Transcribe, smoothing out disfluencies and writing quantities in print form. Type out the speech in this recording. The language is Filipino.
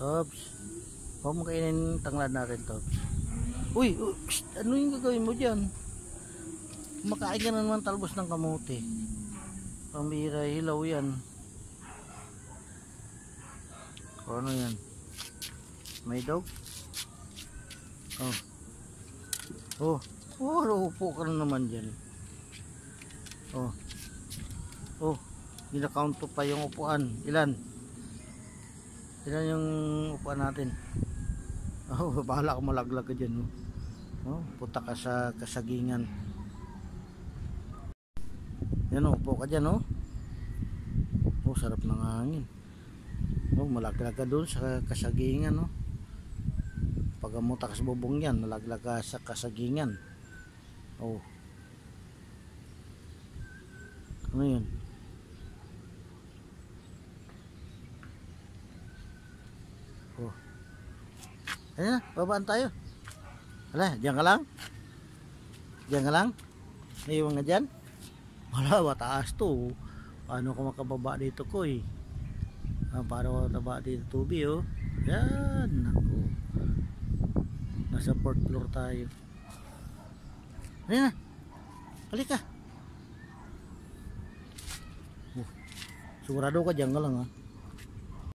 Tops, huwag mo kainin tanglad natin, Tops. Uy, ano yung gagawin mo dyan? Kumakain ka na naman talbos ng kamote. Pambira, hilaw yan. O ano yan? May dog? Oh. Oh, upo ka na naman dyan. Oh. Oh, ginakount pa yung upuan. Ilan? Ilan yung upuan natin? Oh, bahala ka malaglag ka dyan. Oh, punta ka sa kasagingan. Yan, upo ka dyan, oh. Oh, sarap ng hangin. Oh, malaglag ka doon sa kasagingan, oh. Pag amuta ka sa bubong yan, malaglag ka sa kasagingan. Oh. Ano yun? Oh. Ayan na, babaan tayo. Hala, diyan ka lang? Diyan ka lang? Naiwan nga dyan? Wala, mataas to. Paano ko makababa dito ko eh? Paano ko nababa dito tubi oh? Yan, naku. Nasa 4th floor tayo. Ayan na, balik ka. Sigurado ka dyan ka lang ha.